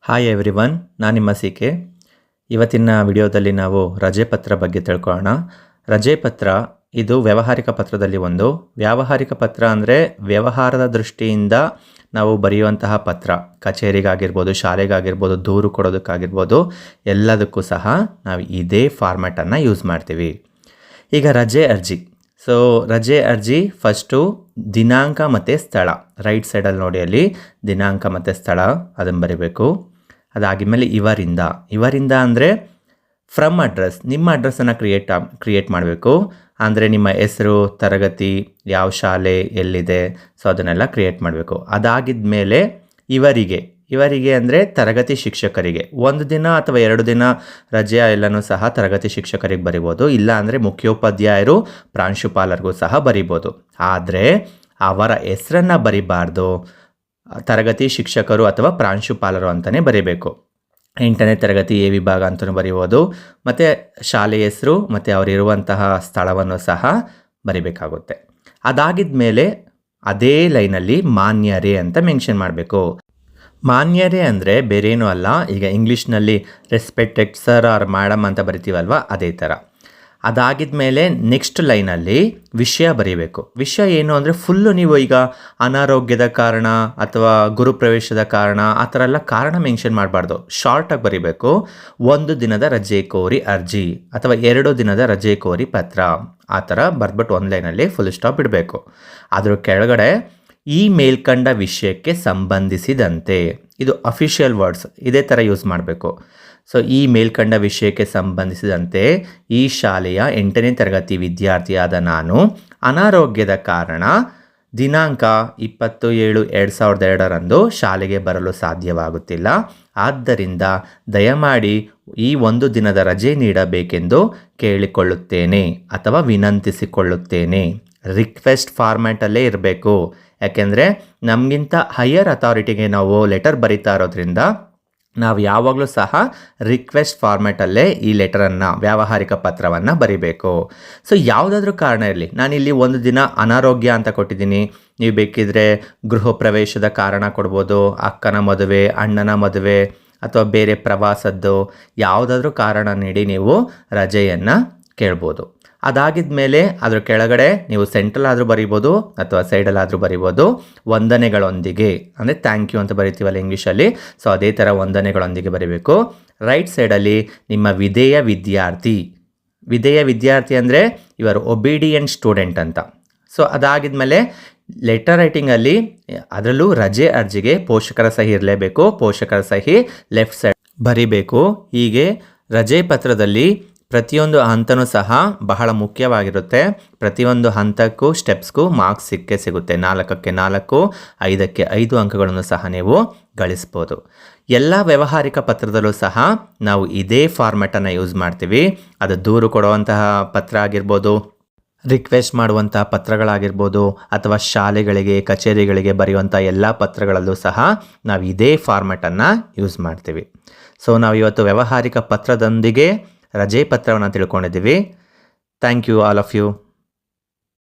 Hi everyone, ನಾನು ನಿಮ್ಮ K. ಇವತ್ತಿನ ವಿಡಿಯೋದಲ್ಲಿ ನಾವು ರಜೆ ಪತ್ರ ಬಗ್ಗೆ ತಿಳ್ಕೊಳ್ಳೋಣ. ರಜೆ ಪತ್ರ ಇದು ವ್ಯಾವಹಾರಿಕ ಪತ್ರದಲ್ಲಿ ಒಂದು. ವ್ಯಾವಹಾರಿಕ ಪತ್ರ ಅಂದರೆ ವ್ಯವಹಾರದ ದೃಷ್ಟಿಯಿಂದ ನಾವು ಬರೆಯುವಂತಹ ಪತ್ರ. ಕಚೇರಿಗಾಗಿರ್ಬೋದು, ಶಾಲೆಗಾಗಿರ್ಬೋದು, ದೂರು ಕೊಡೋದಕ್ಕಾಗಿರ್ಬೋದು, ಎಲ್ಲದಕ್ಕೂ ಸಹ ನಾವು ಇದೇ ಫಾರ್ಮ್ಯಾಟನ್ನು ಯೂಸ್ ಮಾಡ್ತೀವಿ. ಈಗ ರಜೆ ಅರ್ಜಿ. ರಜೆ ಅರ್ಜಿ ಫಸ್ಟು ದಿನಾಂಕ ಮತ್ತು ಸ್ಥಳ. ರೈಟ್ ಸೈಡಲ್ಲಿ ನೋಡಿ, ಅಲ್ಲಿ ದಿನಾಂಕ ಮತ್ತು ಸ್ಥಳ ಅದನ್ನು ಬರೀಬೇಕು. ಅದಾಗಿದ್ಮೇಲೆ ಇವರಿಂದ ಅಂದರೆ ಫ್ರಮ್ ಅಡ್ರೆಸ್, ನಿಮ್ಮ ಅಡ್ರೆಸ್ಸನ್ನು ಕ್ರಿಯೇಟ್ ಮಾಡಬೇಕು. ಅಂದರೆ ನಿಮ್ಮ ಹೆಸರು, ತರಗತಿ, ಯಾವ ಶಾಲೆ ಎಲ್ಲಿದೆ, ಅದನ್ನೆಲ್ಲ ಕ್ರಿಯೇಟ್ ಮಾಡಬೇಕು. ಅದಾಗಿದ್ದ ಮೇಲೆ ಇವರಿಗೆ ಅಂದರೆ ತರಗತಿ ಶಿಕ್ಷಕರಿಗೆ 1 ದಿನ ಅಥವಾ 2 ದಿನ ರಜೆ ಎಲ್ಲನೂ ಸಹ ತರಗತಿ ಶಿಕ್ಷಕರಿಗೆ ಬರಿಬೋದು. ಇಲ್ಲ ಅಂದರೆ ಮುಖ್ಯೋಪಾಧ್ಯಾಯರು, ಪ್ರಾಂಶುಪಾಲರಿಗೂ ಸಹ ಬರಿಬೋದು. ಆದರೆ ಅವರ ಹೆಸರನ್ನು ಬರಿಬಾರ್ದು. ತರಗತಿ ಶಿಕ್ಷಕರು ಅಥವಾ ಪ್ರಾಂಶುಪಾಲರು ಅಂತಲೇ ಬರೀಬೇಕು. 8ನೇ ತರಗತಿ ಎ ವಿಭಾಗ ಅಂತಲೂ ಬರೀಬೋದು. ಮತ್ತು ಶಾಲೆ ಹೆಸರು ಮತ್ತು ಅವರಿರುವಂತಹ ಸ್ಥಳವನ್ನು ಸಹ ಬರಿಬೇಕಾಗುತ್ತೆ. ಅದಾಗಿದ್ದ ಮೇಲೆ ಅದೇ ಲೈನಲ್ಲಿ ಮಾನ್ಯರೇ ಅಂತ ಮೆನ್ಷನ್ ಮಾಡಬೇಕು. ಮಾನ್ಯರೇ ಅಂದರೆ ಬೇರೇನೂ ಅಲ್ಲ, ಈಗ ಇಂಗ್ಲೀಷ್ನಲ್ಲಿ ರೆಸ್ಪೆಕ್ಟೆಡ್ ಸರ್ ಆರ್ ಮೇಡಮ್ ಅಂತ ಬರಿತೀವಲ್ವ, ಅದೇ ಥರ. ಅದಾಗಿದ್ದ ಮೇಲೆ ನೆಕ್ಸ್ಟ್ ಲೈನಲ್ಲಿ ವಿಷಯ ಬರೀಬೇಕು. ವಿಷಯ ಏನು ಅಂದರೆ ಫುಲ್ಲು ನೀವು ಈಗ ಅನಾರೋಗ್ಯದ ಕಾರಣ ಅಥವಾ ಗುರುಪ್ರವೇಶದ ಕಾರಣ ಆ ಥರ ಎಲ್ಲ ಕಾರಣ ಮೆನ್ಷನ್ ಮಾಡಬಾರ್ದು. ಶಾರ್ಟಾಗಿ ಬರೀಬೇಕು. 1 ದಿನದ ರಜೆ ಕೋರಿ ಅರ್ಜಿ ಅಥವಾ 2 ದಿನದ ರಜೆ ಕೋರಿ ಪತ್ರ, ಆ ಥರ ಬರ್ಬಿಟ್ಟು 1 ಲೈನಲ್ಲಿ ಫುಲ್ ಸ್ಟಾಪ್ ಇಡಬೇಕು. ಅದ್ರ ಕೆಳಗಡೆ ಈ ಮೇಲ್ಕಂಡ ವಿಷಯಕ್ಕೆ ಸಂಬಂಧಿಸಿದಂತೆ, ಇದು ಅಫಿಷಿಯಲ್ ವರ್ಡ್ಸ್, ಇದೇ ಥರ ಯೂಸ್ ಮಾಡಬೇಕು. ಈ ಮೇಲ್ಕಂಡ ವಿಷಯಕ್ಕೆ ಸಂಬಂಧಿಸಿದಂತೆ ಈ ಶಾಲೆಯ 8ನೇ ತರಗತಿ ವಿದ್ಯಾರ್ಥಿಯಾದ ನಾನು ಅನಾರೋಗ್ಯದ ಕಾರಣ ದಿನಾಂಕ 20/7/2002 ಶಾಲೆಗೆ ಬರಲು ಸಾಧ್ಯವಾಗುತ್ತಿಲ್ಲ. ಆದ್ದರಿಂದ ದಯಮಾಡಿ ಈ 1 ದಿನದ ರಜೆ ನೀಡಬೇಕೆಂದು ಕೇಳಿಕೊಳ್ಳುತ್ತೇನೆ ಅಥವಾ ವಿನಂತಿಸಿಕೊಳ್ಳುತ್ತೇನೆ. ರಿಕ್ವೆಸ್ಟ್ ಫಾರ್ಮ್ಯಾಟಲ್ಲೇ ಇರಬೇಕು. ಯಾಕೆಂದರೆ ನಮಗಿಂತ ಹೈಯರ್ ಅಥಾರಿಟಿಗೆ ನಾವು ಲೆಟರ್ ಬರೀತಾ ಇರೋದ್ರಿಂದ ನಾವು ಯಾವಾಗಲೂ ಸಹ ರಿಕ್ವೆಸ್ಟ್ ಫಾರ್ಮ್ಯಾಟಲ್ಲೇ ಈ ಲೆಟರನ್ನು, ವ್ಯಾವಹಾರಿಕ ಪತ್ರವನ್ನು ಬರಿಬೇಕು. ಯಾವುದಾದ್ರೂ ಕಾರಣ ಇರಲಿ, ನಾನಿಲ್ಲಿ 1 ದಿನ ಅನಾರೋಗ್ಯ ಅಂತ ಕೊಟ್ಟಿದ್ದೀನಿ. ನೀವು ಬೇಕಿದ್ರೆ ಗೃಹ ಪ್ರವೇಶದ ಕಾರಣ ಕೊಡ್ಬೋದು, ಅಕ್ಕನ ಮದುವೆ, ಅಣ್ಣನ ಮದುವೆ ಅಥವಾ ಬೇರೆ ಪ್ರವಾಸದ್ದು ಯಾವುದಾದ್ರೂ ಕಾರಣ ನೀಡಿ ನೀವು ರಜೆಯನ್ನು ಕೇಳ್ಬೋದು. ಅದಾಗಿದ್ದ ಮೇಲೆ ಅದ್ರ ಕೆಳಗಡೆ ನೀವು ಸೆಂಟ್ರಲ್ ಆದರೂ ಬರಿಬೋದು ಅಥವಾ ಸೈಡಲ್ಲಾದರೂ ಬರಿಬೋದು. ವಂದನೆಗಳೊಂದಿಗೆ ಅಂದರೆ ಥ್ಯಾಂಕ್ ಯು ಅಂತ ಬರಿತೀವಲ್ಲ ಇಂಗ್ಲೀಷಲ್ಲಿ, ಅದೇ ಥರ ವಂದನೆಗಳೊಂದಿಗೆ ಬರೀಬೇಕು. ರೈಟ್ ಸೈಡಲ್ಲಿ ನಿಮ್ಮ ವಿಧೇಯ ವಿದ್ಯಾರ್ಥಿ ಅಂದರೆ ಯುವರ್ ಒಬೀಡಿಯಂಟ್ ಸ್ಟೂಡೆಂಟ್ ಅಂತ. ಅದಾಗಿದ್ದ ಮೇಲೆ ಲೆಟರ್ ರೈಟಿಂಗಲ್ಲಿ ಅದರಲ್ಲೂ ರಜೆ ಅರ್ಜಿಗೆ ಪೋಷಕರ ಸಹಿ ಇರಲೇಬೇಕು. ಪೋಷಕರ ಸಹಿ ಲೆಫ್ಟ್ ಸೈಡ್ ಬರಿಬೇಕು. ಹೀಗೆ ರಜೆ ಪತ್ರದಲ್ಲಿ ಪ್ರತಿಯೊಂದು ಹಂತನೂ ಸಹ ಬಹಳ ಮುಖ್ಯವಾಗಿರುತ್ತೆ. ಪ್ರತಿಯೊಂದು ಹಂತಕ್ಕೂ ಸ್ಟೆಪ್ಸ್ಗೂ ಮಾರ್ಕ್ಸ್ ಸಿಗುತ್ತೆ. 4ಕ್ಕೆ 4, 5ಕ್ಕೆ 5 ಅಂಕಗಳನ್ನು ಸಹ ನೀವು ಗಳಿಸ್ಬೋದು. ಎಲ್ಲ ವ್ಯಾವಹಾರಿಕ ಪತ್ರದಲ್ಲೂ ಸಹ ನಾವು ಇದೇ ಫಾರ್ಮ್ಯಾಟನ್ನು ಯೂಸ್ ಮಾಡ್ತೀವಿ. ಅದು ದೂರು ಕೊಡುವಂತಹ ಪತ್ರ ಆಗಿರ್ಬೋದು, ರಿಕ್ವೆಸ್ಟ್ ಮಾಡುವಂಥ ಪತ್ರಗಳಾಗಿರ್ಬೋದು, ಅಥವಾ ಶಾಲೆಗಳಿಗೆ, ಕಚೇರಿಗಳಿಗೆ ಬರೆಯುವಂಥ ಎಲ್ಲ ಪತ್ರಗಳಲ್ಲೂ ಸಹ ನಾವು ಇದೇ ಫಾರ್ಮ್ಯಾಟನ್ನು ಯೂಸ್ ಮಾಡ್ತೀವಿ. ನಾವು ಇವತ್ತು ವ್ಯಾವಹಾರಿಕ ಪತ್ರದೊಂದಿಗೆ ರಜೆ ಪತ್ರವನ್ನು ತಿಳ್ಕೊಂಡಿದ್ದೀವಿ. Thank you all of you.